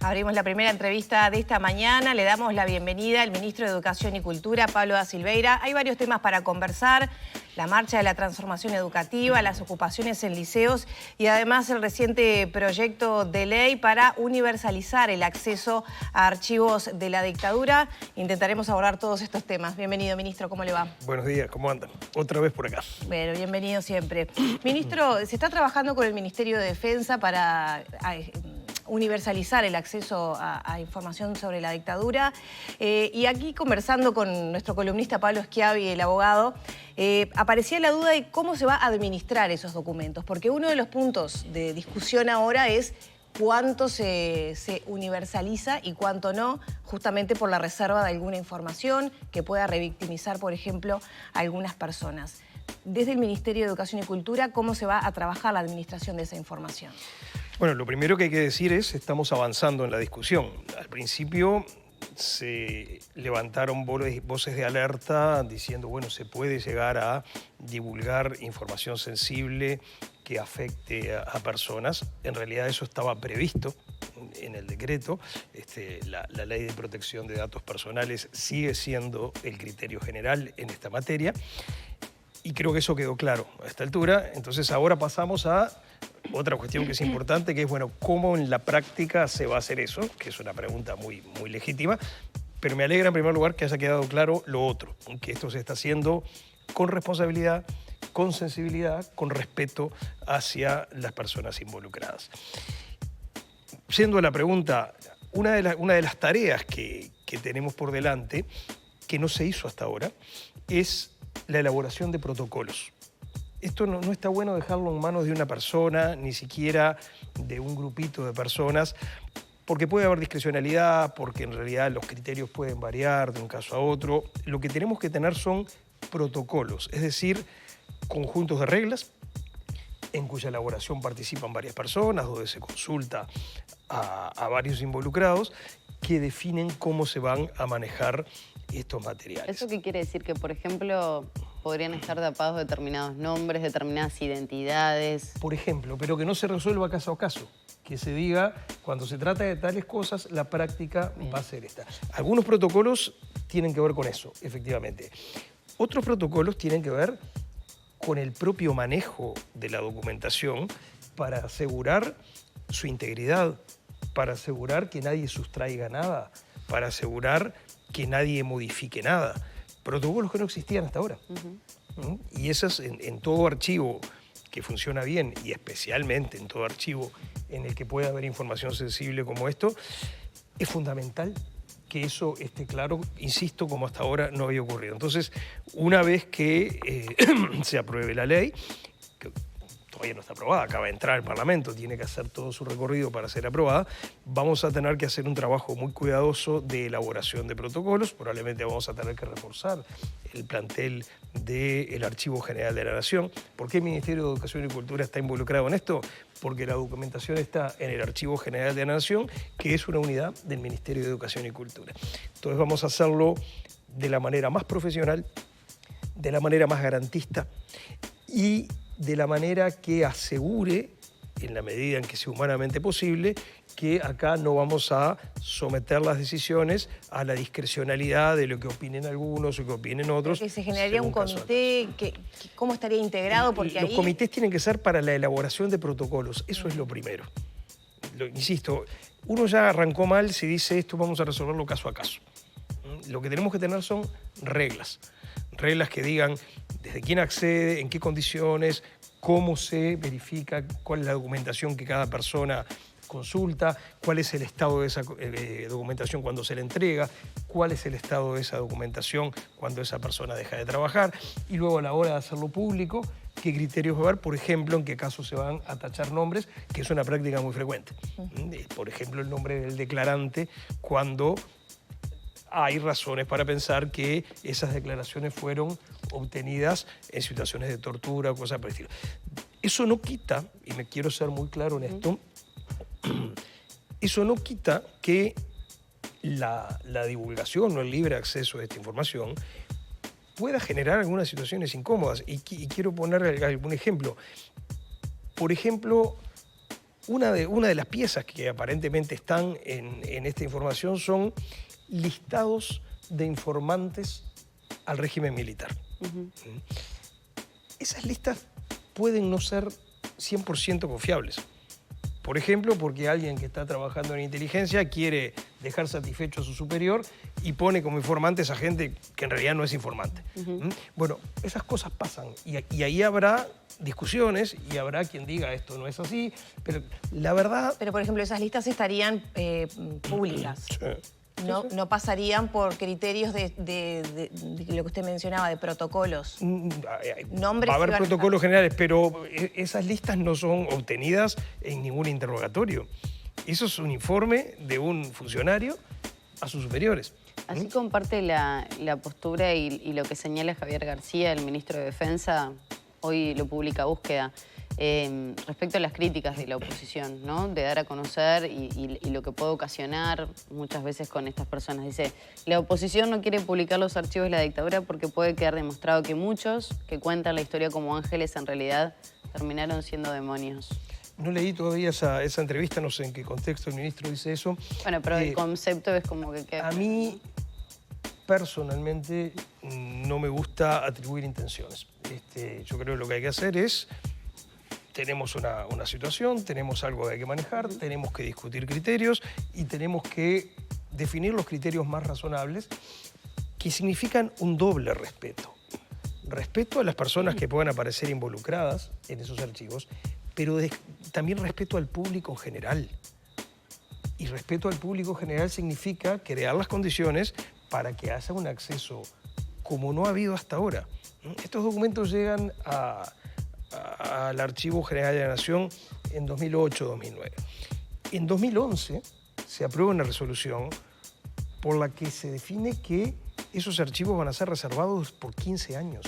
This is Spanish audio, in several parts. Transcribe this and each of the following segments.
Abrimos la primera entrevista de esta mañana. Le damos la bienvenida al ministro de Educación y Cultura, Pablo da Silveira. Hay varios temas para conversar: la marcha de la transformación educativa, las ocupaciones en liceos y además el reciente proyecto de ley para universalizar el acceso a archivos de la dictadura. Intentaremos abordar todos estos temas. Bienvenido, ministro, ¿cómo le va? Buenos días, ¿cómo andan? Otra vez por acá. Bueno, bienvenido siempre. Ministro, se está trabajando con el Ministerio de Defensa para universalizar el acceso a información sobre la dictadura. Y aquí, conversando con nuestro columnista Pablo Schiavi, el abogado, aparecía la duda de cómo se va a administrar esos documentos, porque uno de los puntos de discusión ahora es cuánto se universaliza y cuánto no, justamente por la reserva de alguna información que pueda revictimizar, por ejemplo, a algunas personas. Desde el Ministerio de Educación y Cultura, ¿cómo se va a trabajar la administración de esa información? Bueno, lo primero que hay que decir es estamos avanzando en la discusión. Al principio se levantaron voces de alerta diciendo, bueno, se puede llegar a divulgar información sensible que afecte a personas. En realidad eso estaba previsto en el decreto. La ley de protección de datos personales sigue siendo el criterio general en esta materia. Y creo que eso quedó claro a esta altura. Entonces ahora pasamos a otra cuestión que es importante, que es, bueno, ¿cómo en la práctica se va a hacer eso? Que es una pregunta muy legítima. Pero me alegra en primer lugar que haya quedado claro lo otro, que esto se está haciendo con responsabilidad, con sensibilidad, con respeto hacia las personas involucradas. Siendo la pregunta, una de las tareas que tenemos por delante, que no se hizo hasta ahora, es la elaboración de protocolos. Esto no está bueno dejarlo en manos de una persona, ni siquiera de un grupito de personas, porque puede haber discrecionalidad, porque en realidad los criterios pueden variar de un caso a otro. Lo que tenemos que tener son protocolos, es decir, conjuntos de reglas en cuya elaboración participan varias personas, donde se consulta a varios involucrados, que definen cómo se van a manejar estos materiales. ¿Eso qué quiere decir? Que, por ejemplo, podrían estar tapados determinados nombres, determinadas identidades. Por ejemplo, pero que no se resuelva caso a caso. Que se diga, cuando se trata de tales cosas, la práctica va a ser esta. Algunos protocolos tienen que ver con eso, efectivamente. Otros protocolos tienen que ver con el propio manejo de la documentación para asegurar su integridad, para asegurar que nadie sustraiga nada, para asegurar que nadie modifique nada. Protocolos que no existían hasta ahora. Y esos en todo archivo que funciona bien, y especialmente en todo archivo en el que pueda haber información sensible como esto, es fundamental que eso esté claro, insisto, como hasta ahora no había ocurrido. Entonces, una vez que se apruebe la ley, que todavía no está aprobada, acaba de entrar al Parlamento, tiene que hacer todo su recorrido para ser aprobada, vamos a tener que hacer un trabajo muy cuidadoso de elaboración de protocolos. Probablemente vamos a tener que reforzar el plantel del Archivo General de la Nación. ¿Por qué el Ministerio de Educación y Cultura está involucrado en esto? Porque la documentación está en el Archivo General de la Nación, que es una unidad del Ministerio de Educación y Cultura. Entonces vamos a hacerlo de la manera más profesional, de la manera más garantista y de la manera que asegure, en la medida en que sea humanamente posible, que acá no vamos a someter las decisiones a la discrecionalidad de lo que opinen algunos o que opinen otros. Que se generaría un comité, ¿cómo estaría integrado? Porque los comités tienen que ser para la elaboración de protocolos, eso es lo primero. Insisto, uno ya arrancó mal si dice esto vamos a resolverlo caso a caso. Lo que tenemos que tener son reglas que digan desde quién accede, en qué condiciones, cómo se verifica, cuál es la documentación que cada persona consulta, cuál es el estado de esa documentación cuando se le entrega, cuál es el estado de esa documentación cuando esa persona deja de trabajar, y luego a la hora de hacerlo público, qué criterios va a haber, por ejemplo, en qué casos se van a tachar nombres, que es una práctica muy frecuente. Por ejemplo, el nombre del declarante cuando hay razones para pensar que esas declaraciones fueron obtenidas en situaciones de tortura o cosas por el estilo. Eso no quita, y me quiero ser muy claro en esto, eso no quita que la divulgación o el libre acceso a esta información pueda generar algunas situaciones incómodas. Y quiero poner algún ejemplo. Por ejemplo, una de las piezas que aparentemente están en esta información son listados de informantes al régimen militar. Esas listas pueden no ser 100% confiables. Por ejemplo, porque alguien que está trabajando en inteligencia quiere dejar satisfecho a su superior y pone como informantes a gente que en realidad no es informante. Bueno, esas cosas pasan y ahí habrá discusiones y habrá quien diga esto no es así, pero la verdad... Pero, por ejemplo, esas listas estarían públicas. Sí. No pasarían por criterios de lo que usted mencionaba, de protocolos. Nombres Va a haber iban a protocolos estar. generales, pero esas listas no son obtenidas en ningún interrogatorio. Eso es un informe de un funcionario a sus superiores. Así comparte la postura y lo que señala Javier García, el ministro de Defensa, hoy lo publica Búsqueda, respecto a las críticas de la oposición, ¿no? De dar a conocer y lo que puede ocasionar muchas veces con estas personas. Dice, la oposición no quiere publicar los archivos de la dictadura porque puede quedar demostrado que muchos que cuentan la historia como ángeles en realidad terminaron siendo demonios. No leí todavía esa entrevista, no sé en qué contexto el ministro dice eso. Bueno, pero el concepto es como que... A mí, personalmente, no me gusta atribuir intenciones. Yo creo que lo que hay que hacer es... Tenemos una situación, tenemos algo que hay que manejar, tenemos que discutir criterios y tenemos que definir los criterios más razonables que significan un doble respeto. Respeto a las personas que puedan aparecer involucradas en esos archivos, pero también respeto al público en general. Y respeto al público en general significa crear las condiciones para que haya un acceso como no ha habido hasta ahora. Estos documentos llegan al Archivo General de la Nación en 2008-2009. En 2011 se aprueba una resolución por la que se define que esos archivos van a ser reservados por 15 años.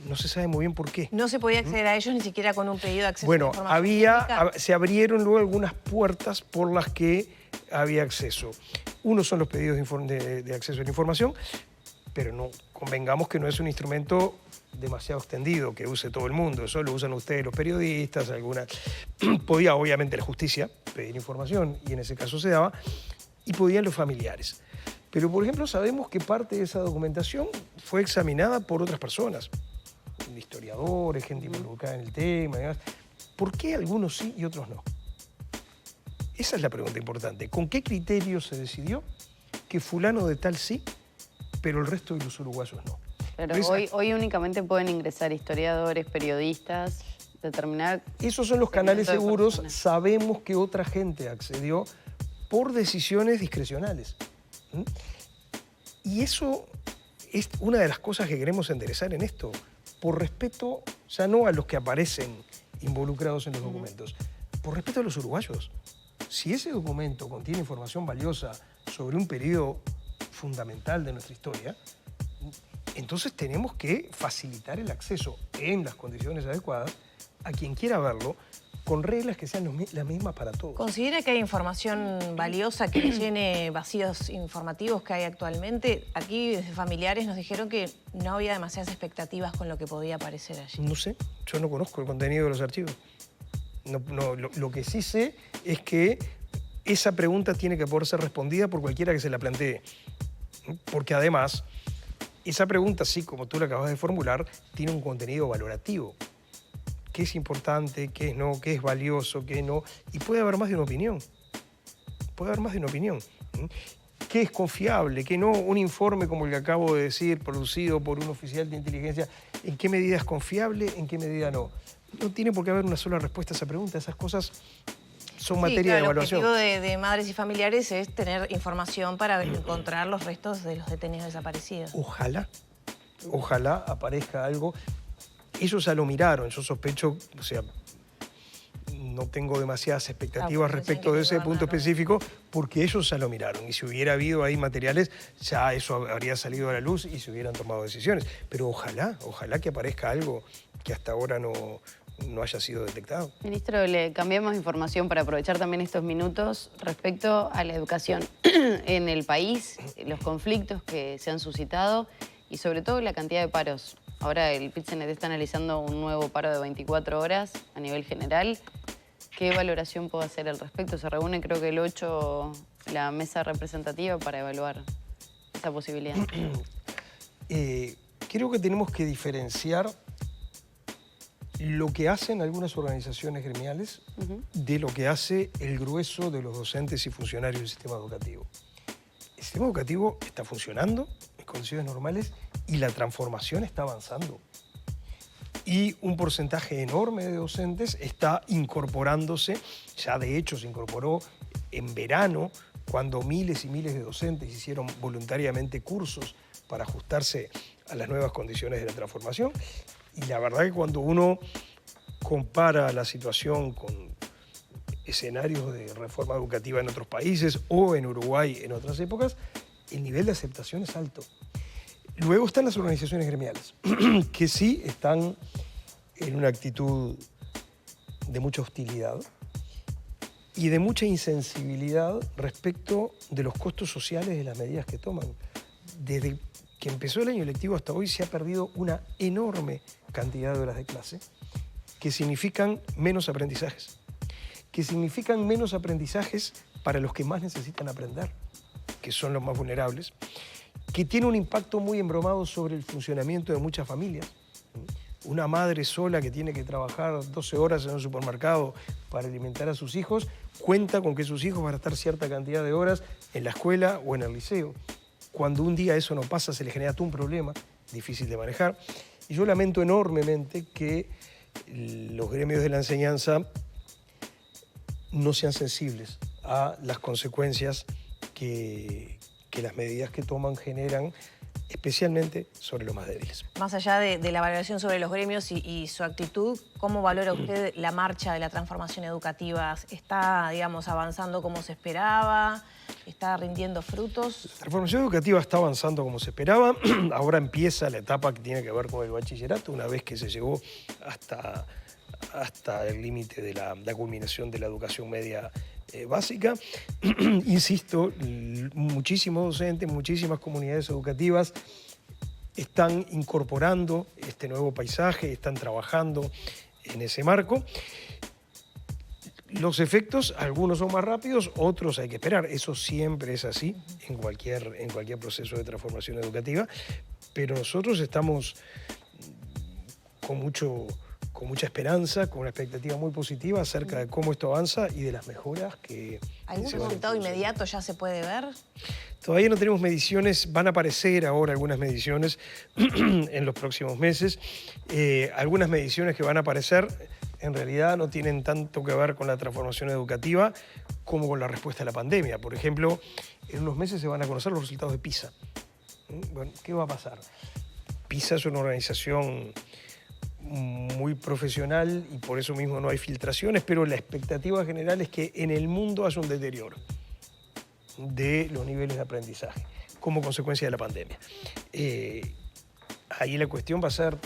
No se sabe muy bien por qué. No se podía acceder a ellos ni siquiera con un pedido de acceso a Bueno, información pública. se abrieron luego algunas puertas por las que había acceso. Uno son los pedidos de acceso a la información, pero no convengamos que no es un instrumento demasiado extendido que use todo el mundo. Eso lo usan ustedes los periodistas, podía obviamente la justicia pedir información y en ese caso se daba, y podían los familiares. Pero, por ejemplo, sabemos que parte de esa documentación fue examinada por otras personas, historiadores, gente involucrada en el tema, y demás. ¿Por qué algunos sí y otros no? Esa es la pregunta importante. ¿Con qué criterio se decidió que fulano de tal sí, pero el resto de los uruguayos no? Pero hoy únicamente pueden ingresar historiadores, periodistas, determinar... Esos son los canales seguros. Personas. Sabemos que otra gente accedió por decisiones discrecionales. Y eso es una de las cosas que queremos enderezar en esto. Por respeto, ya no a los que aparecen involucrados en los documentos, por respeto a los uruguayos. Si ese documento contiene información valiosa sobre un periodo fundamental de nuestra historia, entonces tenemos que facilitar el acceso en las condiciones adecuadas a quien quiera verlo, con reglas que sean las mismas para todos. ¿Considera que hay información valiosa que llene vacíos informativos que hay actualmente? Aquí desde familiares nos dijeron que no había demasiadas expectativas con lo que podía aparecer allí. No sé, yo no conozco el contenido de los archivos. Lo que sí sé es que esa pregunta tiene que poder ser respondida por cualquiera que se la plantee. Porque además, esa pregunta, así como tú la acabas de formular, tiene un contenido valorativo. ¿Qué es importante, qué no, qué es valioso, qué no? Y puede haber más de una opinión. Puede haber más de una opinión. ¿Qué es confiable, qué no? Un informe como el que acabo de decir, producido por un oficial de inteligencia, ¿en qué medida es confiable, en qué medida no? No tiene por qué haber una sola respuesta a esa pregunta. Esas cosas son materia de evaluación. El objetivo de madres y familiares es tener información para encontrar los restos de los detenidos desaparecidos. Ojalá aparezca algo. Ellos ya lo miraron, yo sospecho, o sea, no tengo demasiadas expectativas respecto de ese punto específico, porque ellos ya lo miraron. Y si hubiera habido ahí materiales, ya eso habría salido a la luz y se hubieran tomado decisiones. Pero ojalá que aparezca algo que hasta ahora no haya sido detectado. Ministro, le cambiamos información para aprovechar también estos minutos respecto a la educación en el país, los conflictos que se han suscitado y sobre todo la cantidad de paros. Ahora el PIT-CNT está analizando un nuevo paro de 24 horas a nivel general. ¿Qué valoración puedo hacer al respecto? Se reúne creo que el 8 la mesa representativa para evaluar esa posibilidad. Creo que tenemos que diferenciar lo que hacen algunas organizaciones gremiales de lo que hace el grueso de los docentes y funcionarios del sistema educativo. El sistema educativo está funcionando en condiciones normales y la transformación está avanzando. Y un porcentaje enorme de docentes está incorporándose, ya de hecho se incorporó en verano, cuando miles y miles de docentes hicieron voluntariamente cursos para ajustarse a las nuevas condiciones de la transformación. Y la verdad que cuando uno compara la situación con escenarios de reforma educativa en otros países o en Uruguay en otras épocas, el nivel de aceptación es alto. Luego están las organizaciones gremiales, que sí están en una actitud de mucha hostilidad y de mucha insensibilidad respecto de los costos sociales de las medidas que toman. Desde que empezó el año lectivo hasta hoy se ha perdido una enorme cantidad de horas de clase que significan menos aprendizajes, para los que más necesitan aprender, que son los más vulnerables, que tiene un impacto muy embromado sobre el funcionamiento de muchas familias. Una madre sola que tiene que trabajar 12 horas en un supermercado para alimentar a sus hijos, cuenta con que sus hijos van a estar cierta cantidad de horas en la escuela o en el liceo. Cuando un día eso no pasa, se le genera todo un problema difícil de manejar. Y yo lamento enormemente que los gremios de la enseñanza no sean sensibles a las consecuencias que las medidas que toman generan, especialmente sobre los más débiles. Más allá de la valoración sobre los gremios y su actitud, ¿cómo valora usted la marcha de la transformación educativa? ¿Está, digamos, avanzando como se esperaba? ¿Está rindiendo frutos? La transformación educativa está avanzando como se esperaba. Ahora empieza la etapa que tiene que ver con el bachillerato, una vez que se llegó hasta el límite de la culminación de la educación media básica. Insisto, muchísimos docentes, muchísimas comunidades educativas están incorporando este nuevo paisaje, están trabajando en ese marco. Los efectos, algunos son más rápidos, otros hay que esperar. Eso siempre es así en cualquier proceso de transformación educativa, pero nosotros estamos con mucha esperanza, con una expectativa muy positiva acerca de cómo esto avanza y de las mejoras que ¿Algún se van a resultado introducir. inmediato ya se puede ver? Todavía no tenemos mediciones, van a aparecer ahora algunas mediciones en los próximos meses. Algunas mediciones que van a aparecer en realidad no tienen tanto que ver con la transformación educativa como con la respuesta a la pandemia. Por ejemplo, en unos meses se van a conocer los resultados de PISA. Bueno, ¿qué va a pasar? PISA es una organización muy profesional y por eso mismo no hay filtraciones, pero la expectativa general es que en el mundo haya un deterioro de los niveles de aprendizaje como consecuencia de la pandemia. Ahí la cuestión va a ser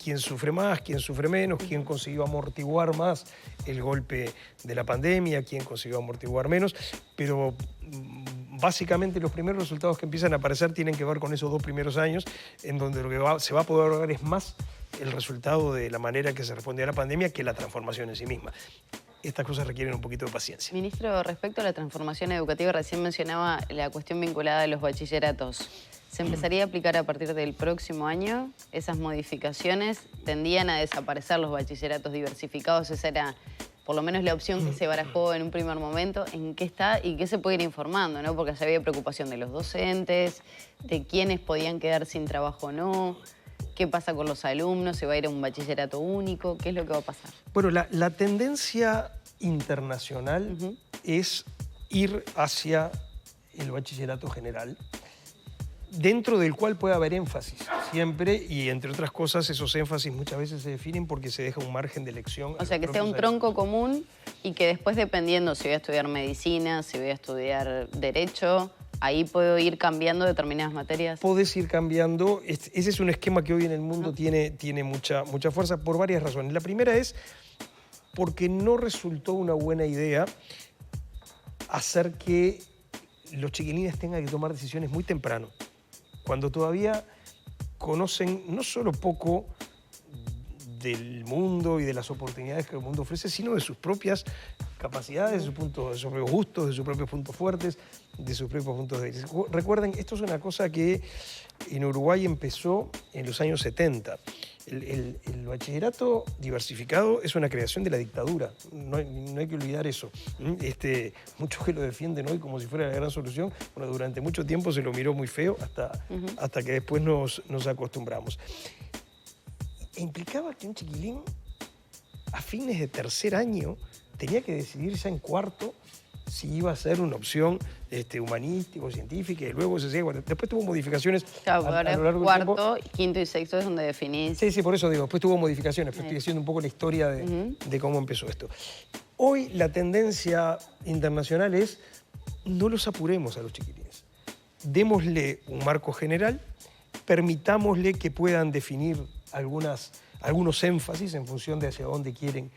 quién sufre más, quién sufre menos, quién consiguió amortiguar más el golpe de la pandemia, quién consiguió amortiguar menos, pero básicamente los primeros resultados que empiezan a aparecer tienen que ver con esos 2 primeros años, en donde lo que se va a poder ver es más el resultado de la manera que se responde a la pandemia que la transformación en sí misma. Estas cosas requieren un poquito de paciencia. Ministro, respecto a la transformación educativa, recién mencionaba la cuestión vinculada a los bachilleratos. ¿Se empezaría a aplicar a partir del próximo año? ¿Esas modificaciones tendían a desaparecer los bachilleratos diversificados? Esa era por lo menos la opción que se barajó en un primer momento. ¿En qué está y qué se puede ir informando, ¿no? Porque había preocupación de los docentes, de quiénes podían quedar sin trabajo o no. ¿Qué pasa con los alumnos? ¿Se va a ir a un bachillerato único? ¿Qué es lo que va a pasar? Bueno, la tendencia internacional es ir hacia el bachillerato general, dentro del cual puede haber énfasis siempre, y entre otras cosas esos énfasis muchas veces se definen porque se deja un margen de elección. O sea, que sea un tronco común y que después, dependiendo si voy a estudiar medicina, si voy a estudiar derecho, ahí puedo ir cambiando determinadas materias. Podés ir cambiando. Ese es un esquema que hoy en el mundo tiene mucha fuerza por varias razones. La primera es porque no resultó una buena idea hacer que los chiquilines tengan que tomar decisiones muy temprano, cuando todavía conocen no solo poco del mundo y de las oportunidades que el mundo ofrece, sino de sus propias capacidades, de sus propios gustos, de sus propios puntos fuertes, de sus propios puntos débiles. Recuerden, esto es una cosa que en Uruguay empezó en los años 70. El bachillerato diversificado es una creación de la dictadura, no hay que olvidar eso. Muchos que lo defienden hoy como si fuera la gran solución, bueno, durante mucho tiempo se lo miró muy feo hasta que después nos acostumbramos. E implicaba que un chiquilín a fines de tercer año tenía que decidir ya en cuarto si iba a ser una opción humanística o científica, y luego se sigue. Bueno, después tuvo modificaciones claro, a lo largo del cuarto, tiempo. quinto y sexto es donde definís. Sí, por eso digo, después tuvo modificaciones, pero estoy haciendo un poco la historia de cómo empezó esto. Hoy la tendencia internacional es no los apuremos a los chiquilines. Démosle un marco general, permitámosle que puedan definir algunos énfasis en función de hacia dónde quieren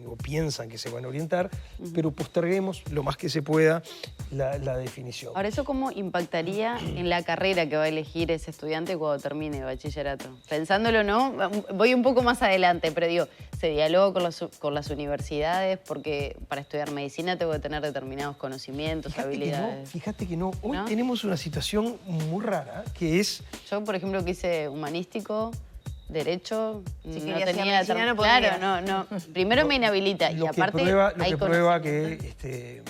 o piensan que se van a orientar, pero posterguemos lo más que se pueda la definición. Ahora, ¿eso cómo impactaría en la carrera que va a elegir ese estudiante cuando termine el bachillerato? Pensándolo, ¿no? Voy un poco más adelante, pero digo, se dialoga con las universidades porque para estudiar medicina tengo que tener determinados conocimientos, habilidades. Fíjate que no. Hoy tenemos una situación muy rara, que es... Yo, por ejemplo, que hice humanístico, derecho, si no tenía... no claro, no. Primero me inhabilita y aparte... Lo que prueba que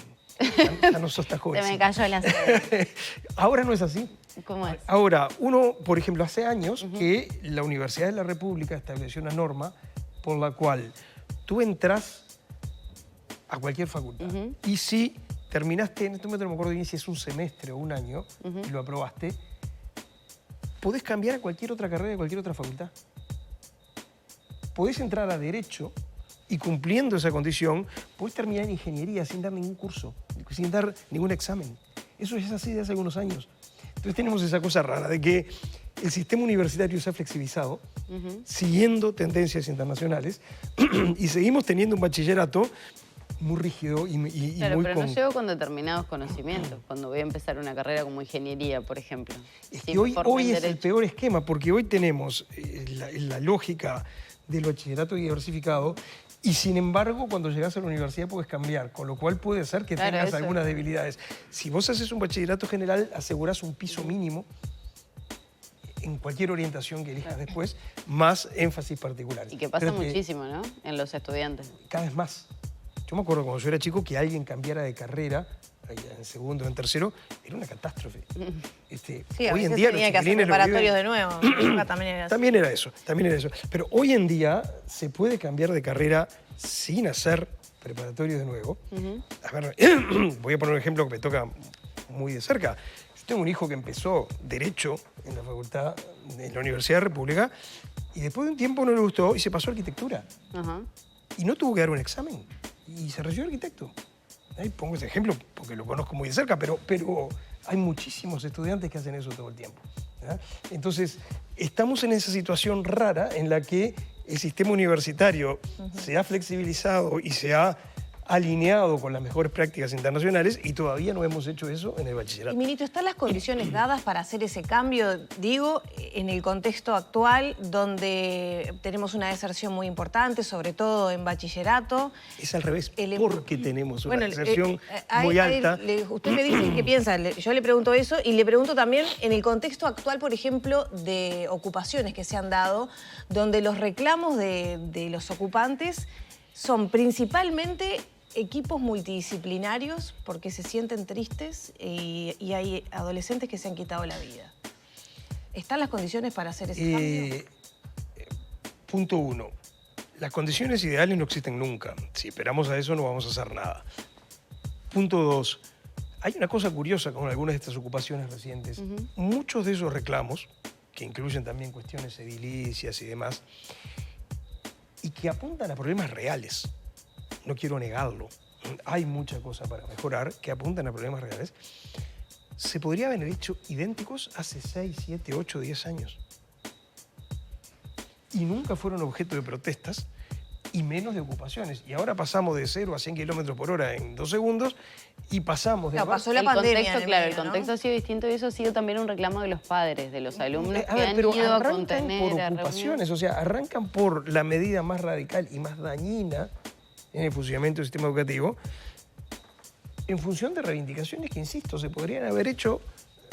ya no sos tan joven. Se me cayó la sede. Ahora no es así. ¿Cómo es? Ahora, por ejemplo, hace años que la Universidad de la República estableció una norma por la cual tú entras a cualquier facultad y si terminaste, en este momento no me acuerdo bien si es un semestre o un año, y lo aprobaste, podés cambiar a cualquier otra carrera de cualquier otra facultad. Podés entrar a Derecho y cumpliendo esa condición, podés terminar en Ingeniería sin dar ningún curso, sin dar ningún examen. Eso ya es así de hace algunos años. Entonces tenemos esa cosa rara de que el sistema universitario se ha flexibilizado, siguiendo tendencias internacionales, y seguimos teniendo un bachillerato muy rígido y claro, muy... pero no llego con determinados conocimientos, cuando voy a empezar una carrera como ingeniería, por ejemplo. Es que hoy es el peor esquema, porque hoy tenemos la lógica del bachillerato diversificado, y sin embargo, cuando llegas a la universidad puedes cambiar, con lo cual puede ser que tengas algunas debilidades. Si vos haces un bachillerato general, asegurás un piso mínimo en cualquier orientación que elijas después, más énfasis particulares. Y que pasa muchísimo, ¿no? En los estudiantes. Cada vez más. Yo me acuerdo cuando yo era chico que alguien cambiara de carrera en segundo o en tercero, era una catástrofe. Sí, hoy en día tenía que hacer preparatorios de nuevo. También era eso. Pero hoy en día se puede cambiar de carrera sin hacer preparatorios de nuevo. A ver, voy a poner un ejemplo que me toca muy de cerca. Yo tengo un hijo que empezó Derecho en la facultad, en la Universidad de la República, y después de un tiempo no le gustó y se pasó a Arquitectura. Y no tuvo que dar un examen. Y se recibió arquitecto. Ahí pongo ese ejemplo porque lo conozco muy de cerca, pero hay muchísimos estudiantes que hacen eso todo el tiempo. ¿Ya? Entonces, estamos en esa situación rara en la que el sistema universitario se ha flexibilizado y se ha alineado con las mejores prácticas internacionales y todavía no hemos hecho eso en el bachillerato. Y, ministro, ¿están las condiciones dadas para hacer ese cambio? Digo, en el contexto actual, donde tenemos una deserción muy importante, sobre todo en bachillerato. Es al revés, porque tenemos una deserción muy alta. Usted me dice qué piensa, yo le pregunto eso y le pregunto también en el contexto actual, por ejemplo, de ocupaciones que se han dado, donde los reclamos de los ocupantes son principalmente equipos multidisciplinarios porque se sienten tristes y hay adolescentes que se han quitado la vida. ¿Están las condiciones para hacer ese cambio? Punto 1. Las condiciones ideales no existen nunca. Si esperamos a eso no vamos a hacer nada. Punto 2. Hay una cosa curiosa con algunas de estas ocupaciones recientes. Muchos de esos reclamos, que incluyen también cuestiones edilicias y demás, y que apuntan a problemas reales. No quiero negarlo. Hay mucha cosa para mejorar que apuntan a problemas reales. Se podrían haber hecho idénticos hace 6, 7, 8, 10 años. Y nunca fueron objeto de protestas y menos de ocupaciones. Y ahora pasamos de 0 a 100 kilómetros por hora en 2 segundos y pasamos de... Claro, pasó la el pandemia contexto, en el claro, medio, el contexto ¿no? ha sido distinto y eso ha sido también un reclamo de los padres, de los alumnos que A ver, han pero ido a arrancan contener, por a ocupaciones, reunir. o sea, arrancan por la medida más radical y más dañina en el funcionamiento del sistema educativo, en función de reivindicaciones que, insisto, se podrían haber hecho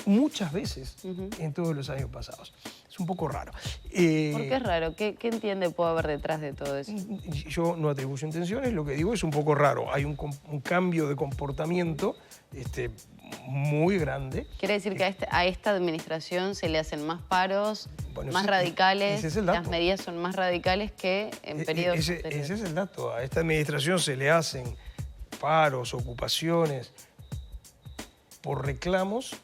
muchas veces en todos los años pasados. Es un poco raro. ¿Por qué es raro? ¿Qué entiende puede haber detrás de todo eso? Yo no atribuyo intenciones, lo que digo es un poco raro. Hay un cambio de comportamiento muy grande. ¿Quiere decir que a esta administración se le hacen más paros, Bueno, más ese- radicales, ese es el dato. las medidas son más radicales que en periodos Ese anteriores? es el dato. A esta administración se le hacen paros, ocupaciones, por reclamos,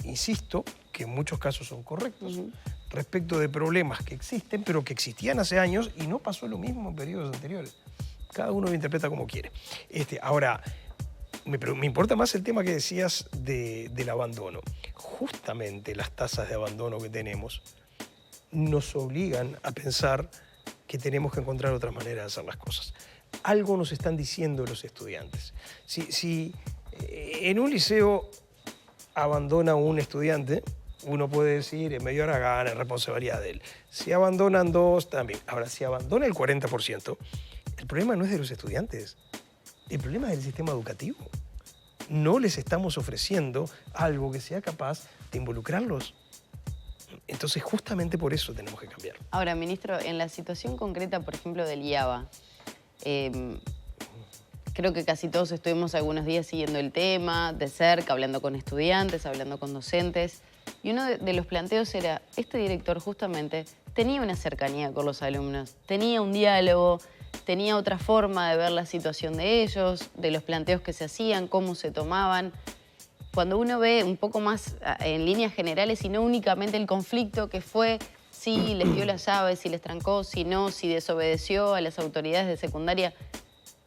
insisto, que en muchos casos son correctos, respecto de problemas que existen, pero que existían hace años y no pasó lo mismo en periodos anteriores. Cada uno lo interpreta como quiere. Ahora, me importa más el tema que decías del abandono. Justamente las tasas de abandono que tenemos nos obligan a pensar que tenemos que encontrar otras maneras de hacer las cosas. Algo nos están diciendo los estudiantes. Si en un liceo abandona un estudiante, uno puede decir, es medio haragán, es responsabilidad de él. Si abandonan 2, también. Ahora, si abandona el 40%, el problema no es de los estudiantes, el problema es del sistema educativo. No les estamos ofreciendo algo que sea capaz de involucrarlos. Entonces, justamente por eso tenemos que cambiar. Ahora, ministro, en la situación concreta, por ejemplo, del IABA, creo que casi todos estuvimos algunos días siguiendo el tema, de cerca, hablando con estudiantes, hablando con docentes, y uno de los planteos era, este director justamente tenía una cercanía con los alumnos, tenía un diálogo, tenía otra forma de ver la situación de ellos, de los planteos que se hacían, cómo se tomaban. Cuando uno ve un poco más en líneas generales y no únicamente el conflicto que fue si les dio las llaves, si les trancó, si no, si desobedeció a las autoridades de secundaria,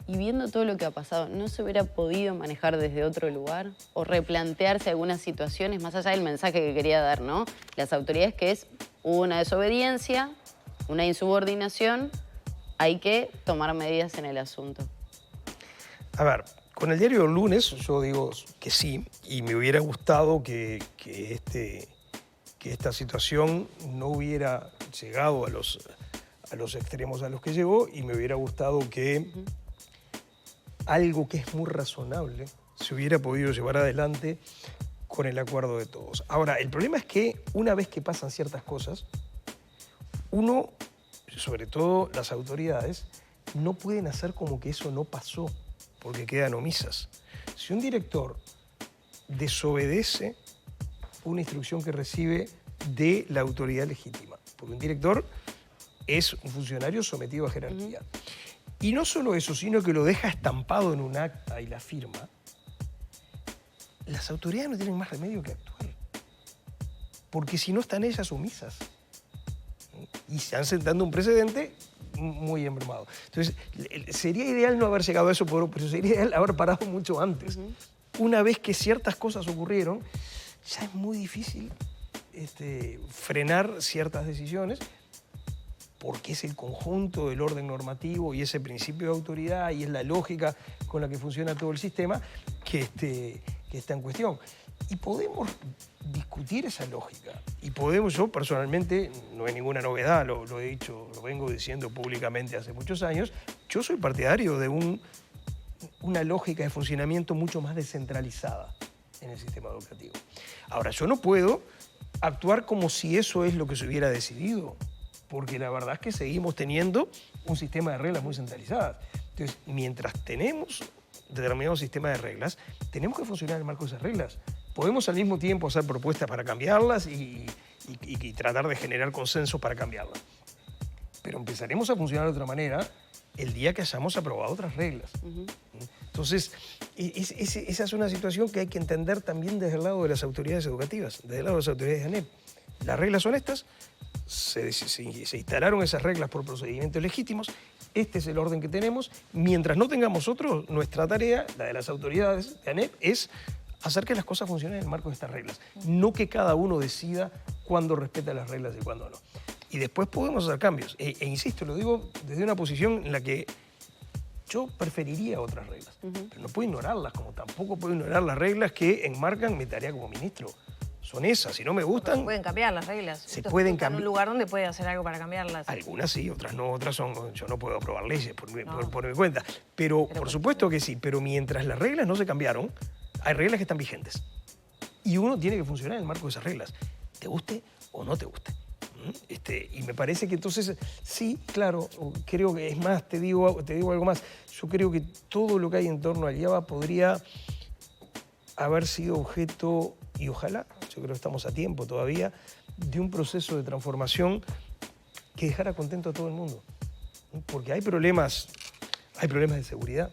y viendo todo lo que ha pasado, ¿no se hubiera podido manejar desde otro lugar? ¿O replantearse algunas situaciones, más allá del mensaje que quería dar, ¿no? Las autoridades, que es, hubo una desobediencia, una insubordinación, hay que tomar medidas en el asunto. A ver, con el diario del lunes yo digo que sí, y me hubiera gustado que esta situación no hubiera llegado a los extremos a los que llegó, y me hubiera gustado que algo que es muy razonable se hubiera podido llevar adelante con el acuerdo de todos. Ahora, el problema es que una vez que pasan ciertas cosas, uno, sobre todo las autoridades, no pueden hacer como que eso no pasó, porque quedan omisas. Si un director desobedece una instrucción que recibe de la autoridad legítima, porque un director es un funcionario sometido a jerarquía, y no solo eso, sino que lo deja estampado en un acta y la firma, las autoridades no tienen más remedio que actuar, porque si no están ellas omisas y se han sentando un precedente muy embromado. Entonces, sería ideal no haber llegado a eso, pero sería ideal haber parado mucho antes. Una vez que ciertas cosas ocurrieron, ya es muy difícil frenar ciertas decisiones, porque es el conjunto del orden normativo y ese principio de autoridad y es la lógica con la que funciona todo el sistema que está en cuestión. Y podemos discutir esa lógica. Y podemos, yo personalmente, no es ninguna novedad, lo he dicho, lo vengo diciendo públicamente hace muchos años, yo soy partidario de una lógica de funcionamiento mucho más descentralizada en el sistema educativo. Ahora, yo no puedo actuar como si eso es lo que se hubiera decidido, porque la verdad es que seguimos teniendo un sistema de reglas muy centralizadas. Entonces, mientras tenemos determinado sistema de reglas, tenemos que funcionar en el marco de esas reglas. Podemos al mismo tiempo hacer propuestas para cambiarlas y tratar de generar consensos para cambiarlas. Pero empezaremos a funcionar de otra manera el día que hayamos aprobado otras reglas. Entonces, esa es una situación que hay que entender también desde el lado de las autoridades educativas, desde el lado de las autoridades de ANEP. Las reglas son estas, se instalaron esas reglas por procedimientos legítimos, este es el orden que tenemos. Mientras no tengamos otro, nuestra tarea, la de las autoridades de ANEP, es hacer que las cosas funcionen en el marco de estas reglas, no que cada uno decida cuándo respeta las reglas y cuándo no. y después podemos hacer cambios. E insisto, lo digo desde una posición en la que yo preferiría otras reglas, pero no puedo ignorarlas, como tampoco puedo ignorar las reglas que enmarcan mi tarea como ministro. Son esas, si no me gustan... Se pueden cambiar las reglas. Se pueden cambiar. En cambiar. un lugar donde puede hacer algo para cambiarlas. Algunas sí, otras no, otras son... Yo no puedo aprobar leyes por mi cuenta. Pero por supuesto que sí, pero mientras las reglas no se cambiaron, hay reglas que están vigentes. Y uno tiene que funcionar en el marco de esas reglas, te guste o no te guste. Y me parece que entonces, sí, claro, creo que es más, te digo algo más, yo creo que todo lo que hay en torno al IABA podría haber sido objeto, y ojalá, yo creo que estamos a tiempo todavía, de un proceso de transformación que dejara contento a todo el mundo. Porque hay problemas de seguridad.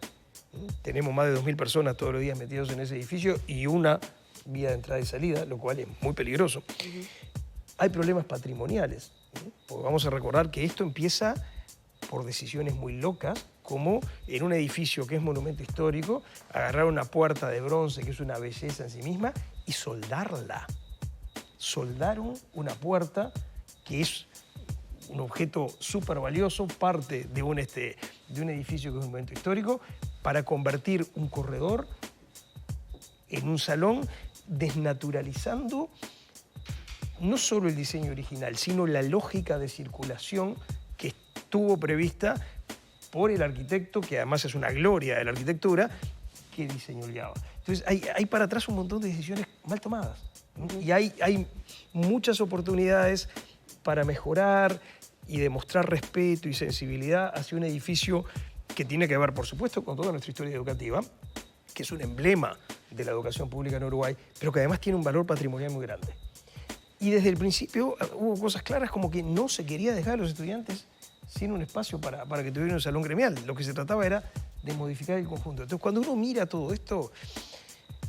Tenemos más de 2.000 personas todos los días metidos en ese edificio y una vía de entrada y salida, lo cual es muy peligroso. Hay problemas patrimoniales, porque vamos a recordar que esto empieza por decisiones muy locas, como en un edificio que es monumento histórico, agarrar una puerta de bronce, que es una belleza en sí misma, y soldarla. Soldaron una puerta que es un objeto súper valioso, parte de un edificio que es un monumento histórico, para convertir un corredor en un salón, desnaturalizando no solo el diseño original, sino la lógica de circulación que estuvo prevista por el arquitecto, que además es una gloria de la arquitectura, que diseñó el IABA. Entonces hay para atrás un montón de decisiones mal tomadas. Y hay muchas oportunidades para mejorar y demostrar respeto y sensibilidad hacia un edificio que tiene que ver, por supuesto, con toda nuestra historia educativa, que es un emblema de la educación pública en Uruguay, pero que además tiene un valor patrimonial muy grande. Y desde el principio hubo cosas claras como que no se quería dejar a los estudiantes sin un espacio para que tuvieran un salón gremial. Lo que se trataba era de modificar el conjunto. Entonces, cuando uno mira todo esto,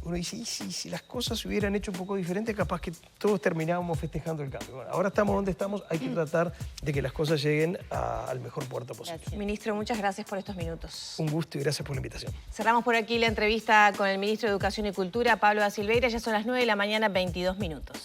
uno dice, ¿y si las cosas se hubieran hecho un poco diferentes, capaz que todos terminábamos festejando el cambio? Bueno, ahora estamos donde estamos, hay que tratar de que las cosas lleguen al mejor puerto posible. Gracias. Ministro, muchas gracias por estos minutos. Un gusto y gracias por la invitación. Cerramos por aquí la entrevista con el ministro de Educación y Cultura, Pablo da Silveira. Ya son las 9 de la mañana, 22 minutos.